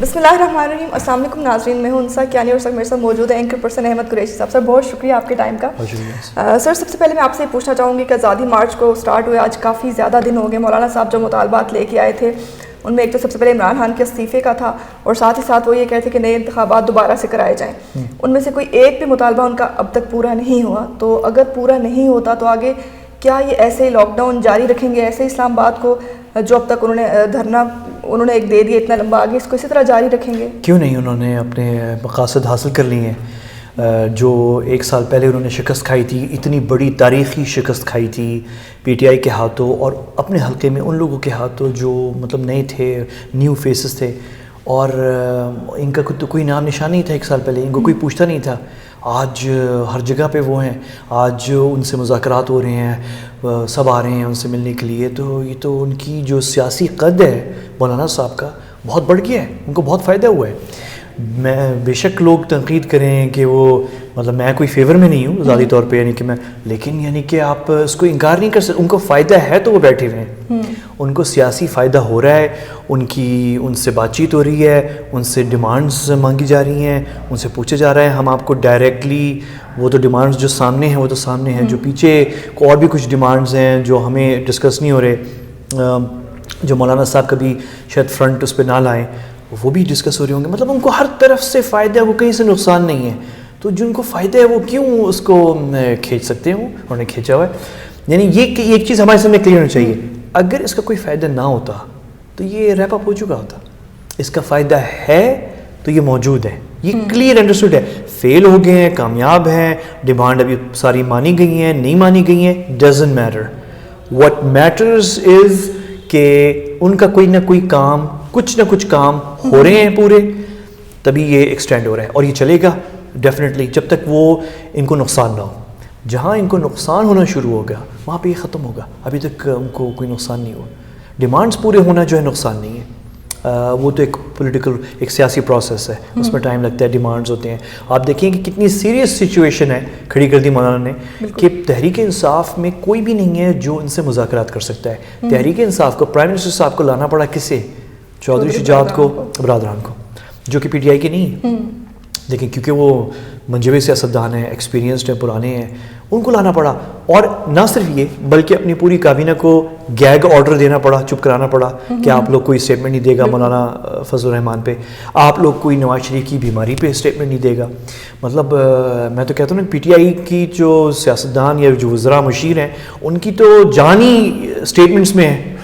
بسم اللہ الرحمن الرحیم. السلام علیکم ناظرین, میں ہوں انسا کیانی اور میرے ساتھ موجود ہے اینکر پرسن احمد قریشی صاحب. سر بہت شکریہ آپ کے ٹائم کا. سر سب سے پہلے میں آپ سے پوچھنا چاہوں گی کہ آزادی مارچ کو سٹارٹ ہوئے آج کافی زیادہ دن ہو گئے. مولانا صاحب جو مطالبات لے کے آئے تھے ان میں ایک تو سب سے پہلے عمران خان کے استعفے کا تھا, اور ساتھ ہی ساتھ وہ یہ کہتے کہ نئے انتخابات دوبارہ سے کرائے جائیں. ان میں سے کوئی ایک بھی مطالبہ ان کا اب تک پورا نہیں ہوا. تو اگر پورا نہیں ہوتا تو آگے کیا یہ ایسے لاک ڈاؤن جاری رکھیں گے, ایسے اسلام آباد کو جو اب تک انہوں نے دھرنا انہوں نے ایک دے دیا اتنا لمبا, آگے اس کو اسی طرح جاری رکھیں گے؟ کیوں نہیں, انہوں نے اپنے مقاصد حاصل کر لی ہیں. جو ایک سال پہلے انہوں نے شکست کھائی تھی, اتنی بڑی تاریخی شکست کھائی تھی پی ٹی آئی کے ہاتھوں اور اپنے حلقے میں ان لوگوں کے ہاتھوں جو مطلب نئے تھے, نیو فیسز تھے, اور ان کا تو کوئی نام نشان نہیں تھا ایک سال پہلے, ان کو کوئی پوچھتا نہیں تھا. آج ہر جگہ پہ وہ ہیں, آج ان سے مذاکرات ہو رہے ہیں, سب آ رہے ہیں ان سے ملنے کے لیے. تو یہ تو ان کی جو سیاسی قد ہے مولانا صاحب کا بہت بڑھ گیا ہے, ان کو بہت فائدہ ہوا ہے. میں بے شک لوگ تنقید کریں کہ وہ مطلب میں کوئی فیور میں نہیں ہوں ذاتی طور پہ, یعنی کہ میں, لیکن یعنی کہ آپ اس کو انکار نہیں کر سکتے. ان کو فائدہ ہے تو وہ بیٹھے ہوئے ہیں, ان کو سیاسی فائدہ ہو رہا ہے, ان سے بات چیت ہو رہی ہے, ان سے ڈیمانڈز مانگی جا رہی ہیں, ان سے پوچھا جا رہا ہے. ہم آپ کو ڈائریکٹلی وہ تو ڈیمانڈز جو سامنے ہیں وہ تو سامنے ہیں, جو پیچھے کو اور بھی کچھ ڈیمانڈز ہیں جو ہمیں ڈسکس نہیں ہو رہے, جو مولانا صاحب کبھی شاید فرنٹ اس پہ نہ لائیں, وہ بھی ڈسکس ہو رہے ہوں گے. مطلب ان کو ہر طرف سے فائدہ ہے, وہ کہیں سے نقصان نہیں ہے. تو جن کو فائدہ ہے وہ کیوں اس کو کھینچ سکتے ہیں, انہوں نے کھینچا ہوا ہے. یعنی یہ ایک چیز ہمارے سامنے کلیئر ہونی چاہیے, اگر اس کا کوئی فائدہ نہ ہوتا تو یہ ریپ اپ ہو چکا ہوتا. اس کا فائدہ ہے تو یہ موجود ہے, یہ کلیئر انڈرسٹوڈ ہے. فیل ہو گئے ہیں, کامیاب ہیں, ڈیمانڈ ابھی ساری مانی گئی ہیں, نہیں مانی گئی ہیں, ڈزنٹ میٹر. واٹ میٹرز از کہ ان کا کوئی نہ کوئی کام, کچھ نہ کچھ کام ہو رہے ہیں پورے, تبھی یہ ایکسٹینڈ ہو رہا ہے. اور یہ چلے گا ڈیفینیٹلی جب تک وہ ان کو نقصان نہ ہو. جہاں ان کو نقصان ہونا شروع ہوگا وہاں پہ یہ ختم ہوگا. ابھی تک ان کو کوئی نقصان نہیں ہوا. ڈیمانڈز پورے ہونا جو ہے نقصان نہیں ہے, وہ تو ایک پولیٹیکل ایک سیاسی پروسیس ہے, اس میں ٹائم لگتا ہے, ڈیمانڈز ہوتے ہیں. آپ دیکھیں کہ کتنی سیریس سچویشن ہے کھڑی کر دی مولانا نے کہ تحریک انصاف میں کوئی بھی نہیں ہے جو ان سے مذاکرات کر سکتا ہے. تحریک انصاف کو پرائم منسٹر صاحب کو لانا پڑا, کسے؟ چودھری شجاعت کو, برادران کو, جو کہ پی ٹی آئی کے نہیں ہیں, لیکن کیونکہ وہ منجوے سیاستدان ہیں, ایکسپیرینسڈ ہیں, پرانے ہیں, ان کو لانا پڑا. اور نہ صرف یہ بلکہ اپنی پوری کابینہ کو گیگ آرڈر دینا پڑا, چپ کرانا پڑا کہ آپ لوگ کوئی اسٹیٹمنٹ نہیں دے گا مولانا فضل الرحمن پہ, آپ لوگ کوئی نواز شریف کی بیماری پہ اسٹیٹمنٹ نہیں دے گا. مطلب میں تو کہتا ہوں نا, پی ٹی آئی کی جو سیاستدان یا جو وزراء مشیر ہیں ان کی تو جان ہی اسٹیٹمنٹس میں ہے,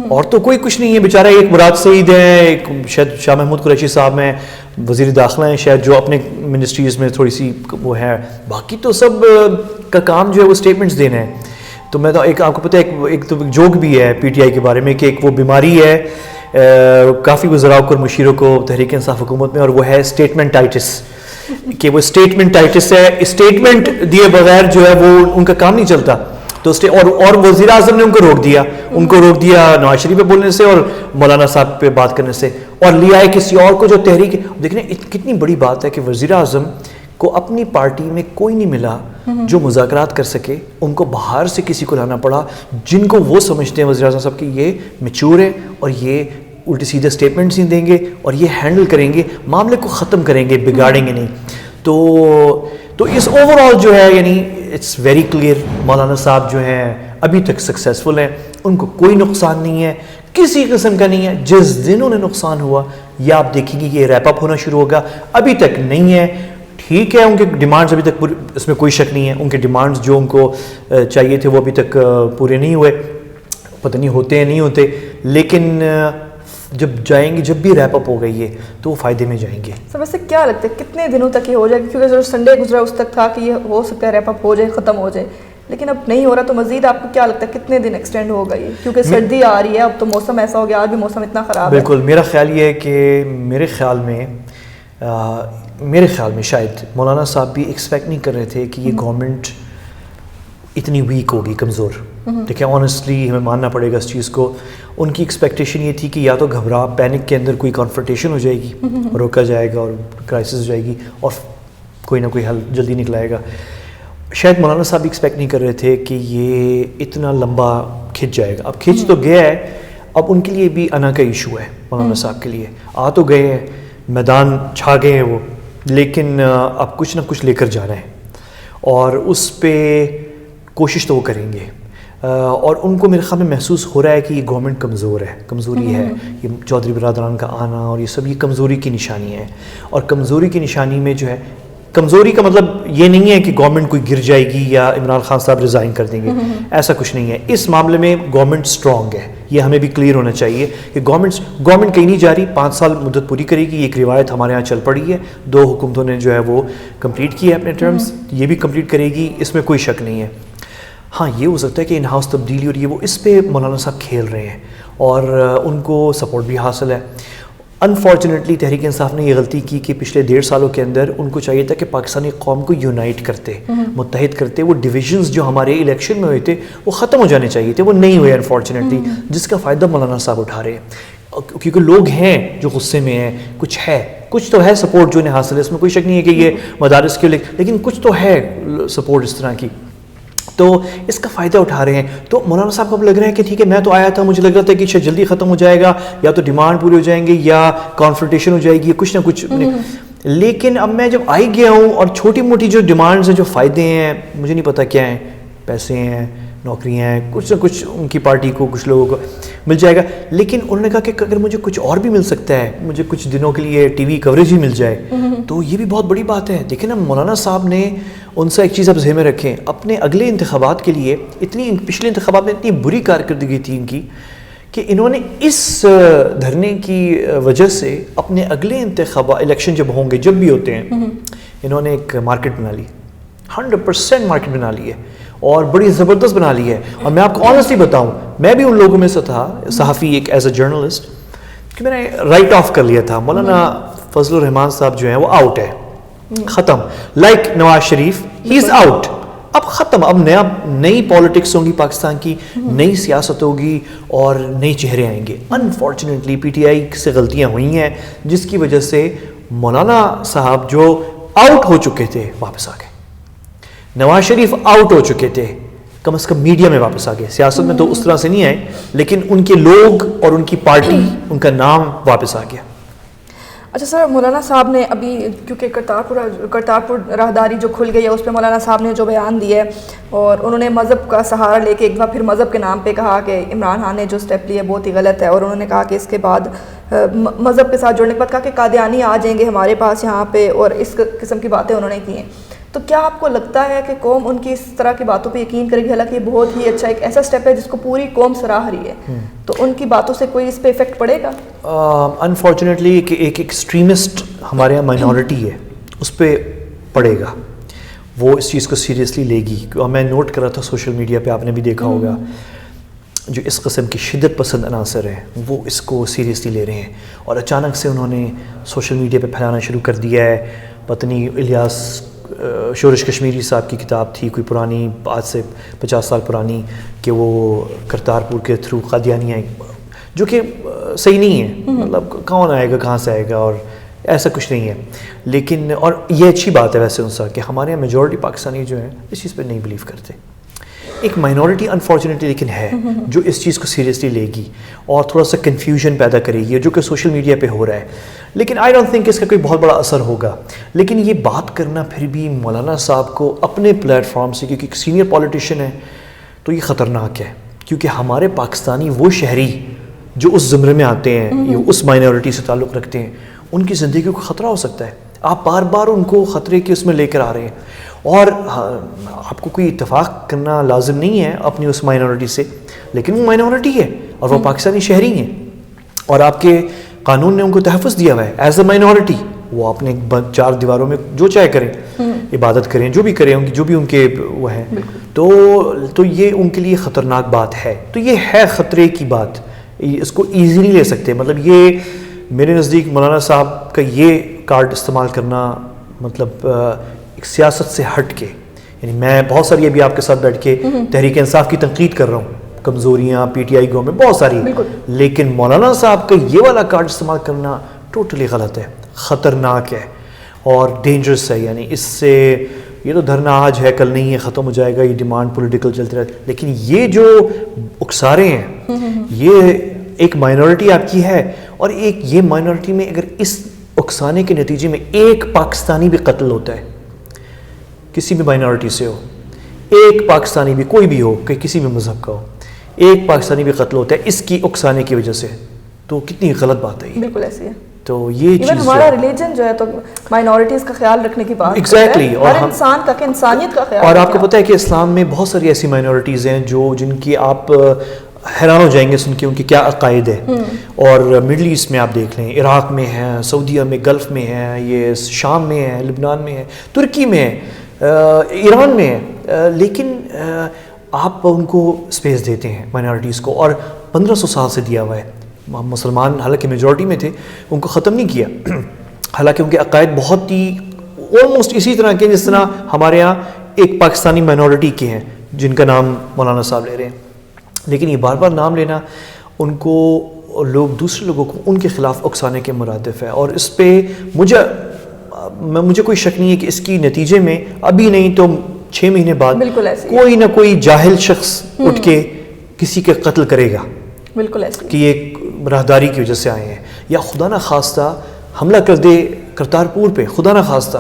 اور تو کوئی کچھ نہیں ہے. بیچارہ ایک مراد سعید ہیں, ایک شاید شاہ محمود قریشی صاحب ہیں, وزیر داخلہ ہیں شاید, جو اپنے منسٹریز میں تھوڑی سی وہ ہے, باقی تو سب کا کام جو ہے وہ اسٹیٹمنٹس دینا ہے. تو میں تو ایک آپ کو پتہ ہے ایک تو جوک بھی ہے پی ٹی آئی کے بارے میں کہ ایک وہ بیماری ہے کافی وزراء کو اور مشیروں کو تحریک انصاف حکومت میں, اور وہ ہے اسٹیٹمنٹائٹس, کہ وہ اسٹیٹمنٹائٹس ہے, اسٹیٹمنٹ دیے بغیر جو ہے وہ ان کا کام نہیں چلتا. تو اور وزیر اعظم نے ان کو روک دیا نواز شریف پہ بولنے سے اور مولانا صاحب پہ بات کرنے سے, اور لیا ہے کسی اور کو جو تحریک. دیکھیں کتنی بڑی بات ہے کہ وزیر اعظم کو اپنی پارٹی میں کوئی نہیں ملا جو مذاکرات کر سکے, ان کو باہر سے کسی کو لانا پڑا جن کو وہ سمجھتے ہیں وزیر اعظم صاحب کہ یہ میچور ہے اور یہ الٹے سیدھے اسٹیٹمنٹس نہیں دیں گے اور یہ ہینڈل کریں گے, معاملے کو ختم کریں گے, بگاڑیں گے نہیں. تو اس اوور آل جو ہے یعنی اٹس ویری کلیئر مولانا صاحب جو ہیں ابھی تک سکسیزفل ہیں, ان کو کوئی نقصان نہیں ہے, کسی قسم کا نہیں ہے. جس دن انہیں نقصان ہوا یا آپ دیکھیں گے یہ ریپ اپ ہونا شروع ہوگا, ابھی تک نہیں ہے. ٹھیک ہے, ان کے ڈیمانڈز ابھی تک اس میں کوئی شک نہیں ہے, ان کے ڈیمانڈز جو ان کو چاہیے تھے وہ ابھی تک پورے نہیں ہوئے, پتہ نہیں ہوتے ہیں نہیں ہوتے, لیکن جب جائیں گے, جب بھی ریپ اپ ہو گئی ہے تو وہ فائدے میں جائیں گے. سر ویسے کیا لگتا ہے کتنے دنوں تک یہ ہو جائے گا؟ کیونکہ جو سنڈے گزرا اس تک تھا کہ یہ ہو سکتا ہے ریپ اپ ہو جائے, ختم ہو جائے, لیکن اب نہیں ہو رہا. تو مزید آپ کو کیا لگتا ہے کتنے دن ایکسٹینڈ ہوگا یہ؟ کیونکہ سردی آ رہی ہے, اب تو موسم ایسا ہو گیا, آج بھی موسم اتنا خراب ہے. بالکل, میرا خیال یہ ہے کہ میرے خیال میں شاید مولانا صاحب بھی ایکسپیکٹ نہیں کر رہے تھے کہ یہ گورنمنٹ اتنی ویک ہوگی, کمزور. دیکھیں آنیسٹلی ہمیں ماننا پڑے گا اس چیز کو. ان کی ایکسپیکٹیشن یہ تھی کہ یا تو گھبرا پینک کے اندر کوئی کانفرنٹیشن ہو جائے گی, روکا جائے گا اور کرائسس ہو جائے گی اور کوئی نہ کوئی حل جلدی نکلائے گا. شاید مولانا صاحب ایکسپیکٹ نہیں کر رہے تھے کہ یہ اتنا لمبا کھنچ جائے گا. اب کھنچ تو گیا ہے, اب ان کے لیے بھی انا کا ایشو ہے مولانا صاحب کے لیے. آ تو گئے ہیں, میدان چھا گئے ہیں وہ, لیکن اب کچھ نہ کچھ لے کر جا رہے ہیں اور اس پہ کوشش تو وہ کریں گے. اور ان کو میرے خیال میں محسوس ہو رہا ہے کہ یہ گورنمنٹ کمزوری ہے, یہ چودھری برادران کا آنا اور یہ سب یہ کمزوری کی نشانی ہے. اور کمزوری کی نشانی میں جو ہے, کمزوری کا مطلب یہ نہیں ہے کہ گورنمنٹ کوئی گر جائے گی یا عمران خان صاحب ریزائن کر دیں گے, ایسا کچھ نہیں ہے. اس معاملے میں گورنمنٹ اسٹرانگ ہے, یہ ہمیں بھی کلیئر ہونا چاہیے کہ گورنمنٹ کہیں نہیں جا رہی, 5 سال مدت پوری کرے گی. ایک روایت ہمارے یہاں چل پڑی ہے, 2 حکومتوں نے جو ہے وہ کمپلیٹ کیا ہے اپنے ٹرمز, یہ بھی کمپلیٹ کرے گی, اس میں کوئی شک نہیں ہے. ہاں یہ ہو سکتا ہے کہ ان ہاؤس تبدیلی اور یہ وہ اس پہ مولانا صاحب کھیل رہے ہیں اور ان کو سپورٹ بھی حاصل ہے. انفارچونیٹلی تحریک انصاف نے یہ غلطی کی کہ پچھلے 1.5 سالوں کے اندر ان کو چاہیے تھا کہ پاکستانی قوم کو یونائٹ کرتے, متحد کرتے. وہ ڈویژنز جو ہمارے الیکشن میں ہوئے تھے وہ ختم ہو جانے چاہیے تھے, وہ نہیں ہوئے انفارچونیٹلی, جس کا فائدہ مولانا صاحب اٹھا رہے ہیں کیونکہ لوگ ہیں جو غصے میں ہیں. کچھ تو ہے سپورٹ جو انہیں حاصل ہے, اس میں کوئی شک نہیں ہے کہ یہ مدارس کے لیکن کچھ تو ہے سپورٹ اس طرح کی, تو اس کا فائدہ اٹھا رہے ہیں. تو مولانا صاحب کو اب لگ رہا ہے کہ ٹھیک ہے, میں تو آیا تھا, مجھے لگ رہا تھا کہ شاید جلدی ختم ہو جائے گا, یا تو ڈیمانڈ پوری ہو جائیں گے یا کانفرنٹیشن ہو جائے گی, کچھ نہ کچھ. لیکن اب میں جب آئی گیا ہوں اور چھوٹی موٹی جو ڈیمانڈز ہیں, جو فائدے ہیں, مجھے نہیں پتا کیا ہیں, پیسے ہیں, نوکریاں ہیں, کچھ نہ کچھ ان کی پارٹی کو, کچھ لوگوں کو مل جائے گا. لیکن انہوں نے کہا کہ اگر مجھے کچھ اور بھی مل سکتا ہے, مجھے کچھ دنوں کے لیے ٹی وی کوریج ہی مل جائے, تو یہ بھی بہت بڑی بات ہے. دیکھیں نا, مولانا صاحب نے ان سے ایک چیز آپ ذہن میں رکھیں, اپنے اگلے انتخابات کے لیے پچھلے انتخابات میں اتنی بری کارکردگی تھی ان کی کہ انہوں نے اس دھرنے کی وجہ سے اپنے اگلے الیکشن جب ہوں گے, جب بھی ہوتے ہیں, انہوں نے ایک مارکیٹ بنا لی, 100% مارکیٹ بنا لی ہے اور بڑی زبردست بنا لی ہے. اور میں آپ کو آنیسٹلی بتاؤں, میں بھی ان لوگوں میں سے تھا, صحافی ایک ایز اے جرنلسٹ, کہ میں نے رائٹ آف کر لیا تھا مولانا فضل الرحمن صاحب جو ہیں وہ آؤٹ ہے, ختم. Like Nawaz Sharif, he is out, اب ختم. اب نئی پالیٹکس ہوں گی پاکستان کی, نئی سیاست ہوگی اور نئی چہرے آئیں گے. انفارچونیٹلی پی ٹی آئی سے غلطیاں ہوئی ہیں جس کی وجہ سے مولانا صاحب جو آؤٹ ہو چکے تھے واپس آ گئے, نواز شریف آؤٹ ہو چکے تھے, کم از کم میڈیا میں واپس آ گئے. سیاست میں تو اس طرح سے نہیں آئے, لیکن ان کے لوگ اور ان کی پارٹی, ان کا نام واپس آ گیا. اچھا سر, مولانا صاحب نے ابھی کیونکہ کرتارپور راہداری جو کھل گئی ہے, اس پہ مولانا صاحب نے جو بیان دیا ہے, اور انہوں نے مذہب کا سہارا لے کے ایک دفعہ پھر مذہب کے نام پہ کہا کہ عمران خان نے جو اسٹیپ لیا بہت ہی غلط ہے, اور انہوں نے کہا کہ اس کے بعد مذہب کے ساتھ جڑنے کے بعد کہا کہ قادیانی آ جائیں گے ہمارے پاس یہاں پہ, اور اس قسم کی باتیں انہوں نے کی ہیں. تو کیا آپ کو لگتا ہے کہ قوم ان کی اس طرح کی باتوں پہ یقین کرے گی؟ حالانکہ یہ بہت ہی اچھا ایک ایسا سٹیپ ہے جس کو پوری قوم سراہ رہی ہے, تو ان کی باتوں سے کوئی اس پہ افیکٹ پڑے گا؟ انفارچونیٹلی کہ ایک ایکسٹریمسٹ ہمارے یہاں مائنورٹی ہے, اس پہ پڑے گا, وہ اس چیز کو سیریسلی لے گی. میں نوٹ کر رہا تھا سوشل میڈیا پہ, آپ نے بھی دیکھا ہوگا, جو اس قسم کی شدت پسند عناصر ہیں وہ اس کو سیریسلی لے رہے ہیں, اور اچانک سے انہوں نے سوشل میڈیا پہ پھیلانا شروع کر دیا ہے. پتنی الیاس شورش کشمیری صاحب کی کتاب تھی کوئی پرانی, آج سے 50 سال پرانی, کہ وہ کرتارپور کے تھرو قادیانی آئیں, جو کہ صحیح نہیں ہے. مطلب کون آئے گا, کہاں سے آئے گا, اور ایسا کچھ نہیں ہے. لیکن اور یہ اچھی بات ہے ویسے ان سے کہ ہمارے یہاں میجورٹی پاکستانی جو ہیں اس چیز پہ نہیں بلیو کرتے. ایک مائنورٹی انفارچونیٹلی لیکن ہے جو اس چیز کو سیریسلی لے گی اور تھوڑا سا کنفیوژن پیدا کرے گی, جو کہ سوشل میڈیا پہ ہو رہا ہے. لیکن آئی ڈونٹ تھنک اس کا کوئی بہت بڑا اثر ہوگا. لیکن یہ بات کرنا پھر بھی مولانا صاحب کو اپنے پلیٹ فارم سے, کیونکہ ایک سینئر پولیٹیشین ہے, تو یہ خطرناک ہے. کیونکہ ہمارے پاکستانی وہ شہری جو اس زمرے میں آتے ہیں, یہ اس مائنورٹی سے تعلق رکھتے ہیں, ان کی زندگی کو خطرہ ہو سکتا ہے. آپ بار بار ان کو خطرے کے اس میں لے کر آ رہے ہیں, اور آپ کو کوئی اتفاق کرنا لازم نہیں ہے اپنی اس مائنورٹی سے, لیکن وہ مائنورٹی ہے اور وہ پاکستانی شہری ہیں, اور آپ کے قانون نے ان کو تحفظ دیا ہوا ہے ایز اے مائنورٹی. وہ اپنے 4 دیواروں میں جو چاہے کریں, عبادت کریں, جو بھی کریں, جو بھی ان کے وہ ہیں, تو یہ ان کے لیے خطرناک بات ہے. تو یہ ہے خطرے کی بات, اس کو ایزی نہیں لے سکتے. مطلب یہ میرے نزدیک مولانا صاحب کا یہ کارڈ استعمال کرنا مطلب ایک سیاست سے ہٹ کے, یعنی میں بہت ساری ابھی آپ کے ساتھ بیٹھ کے تحریک انصاف کی تنقید کر رہا ہوں, کمزوریاں پی ٹی آئی گورنمنٹ بہت ساری, لیکن مولانا صاحب کا یہ والا کارڈ استعمال کرنا ٹوٹلی غلط ہے, خطرناک ہے اور ڈینجرس ہے. یعنی اس سے یہ تو دھرنا آج ہے کل نہیں ہے, ختم ہو جائے گا, یہ ڈیمانڈ پولیٹیکل چلتے رہتے, لیکن یہ جو اکسارے ہیں یہ ایک مائنورٹی آپ کی ہے, اور ایک یہ مائنورٹی میں اگر اس اکسانے کے نتیجے میں ایک پاکستانی بھی قتل ہوتا ہے، کسی بھی مائنورٹی سے ہو، ایک پاکستانی بھی کوئی بھی ہو کہ کسی بھی مذہب کا ہو، ایک پاکستانی بھی قتل ہوتا ہے اس کی اکسانے کی وجہ سے، تو کتنی غلط بات ہے یہ. بالکل ایسی ہے. تو یہ چیز ہمارا ریلیجن جو ہے تو مائنورٹیز کا خیال رکھنے کی بات ایگزیکٹلی، ہر انسان کا کہ انسانیت کا خیال. اور آپ کو پتہ ہے کہ اسلام میں بہت ساری ایسی مائنورٹیز ہیں جن کی آپ حیران ہو جائیں گے سن کے ان کے کیا عقائد ہے. اور مڈل ایسٹ میں آپ دیکھ لیں، عراق میں ہیں، سعودیہ میں، گلف میں ہیں، یہ شام میں ہے، لبنان میں ہے، ترکی میں ہے، ایران میں ہے، لیکن آپ ان کو اسپیس دیتے ہیں مائنورٹیز کو، اور 1500 سال سے دیا ہوا ہے. مسلمان حالانکہ میجورٹی میں تھے، ان کو ختم نہیں کیا، حالانکہ ان کے عقائد بہت ہی آلموسٹ اسی طرح کے جس طرح ہمارے یہاں ایک پاکستانی مائنورٹی کے ہیں جن کا نام مولانا صاحب لے رہے ہیں. لیکن یہ بار بار نام لینا ان کو لوگ دوسرے لوگوں کو ان کے خلاف اکسانے کے مرادف ہے. اور اس پہ مجھے کوئی شک نہیں ہے کہ اس کی نتیجے میں ابھی نہیں تو 6 مہینے بعد کوئی نہ کوئی جاہل شخص اٹھ کے کسی کے قتل کرے گا. بالکل ایسے کہ یہ راہداری کی وجہ سے آئے ہیں، یا خدا نہ خواستہ حملہ کر دے کرتارپور پہ، خدا نہ خواستہ،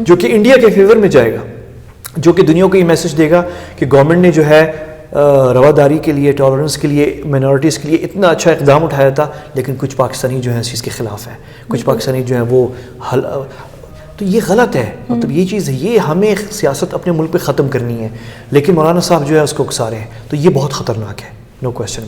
جو کہ انڈیا کے فیور میں جائے گا، جو کہ دنیا کو یہ میسج دے گا کہ گورنمنٹ نے جو ہے رواداری کے لیے، ٹالرنس کے لیے، مائنورٹیز کے لیے اتنا اچھا اقدام اٹھایا تھا، لیکن کچھ پاکستانی جو ہیں اس چیز کے خلاف ہیں، کچھ پاکستانی جو ہیں وہ تو یہ غلط ہے. مطلب یہ چیز ہے، یہ ہمیں سیاست اپنے ملک پہ ختم کرنی ہے، لیکن مولانا صاحب جو ہے اس کو اکسا رہے ہیں، تو یہ بہت خطرناک ہے. نو کوسچن.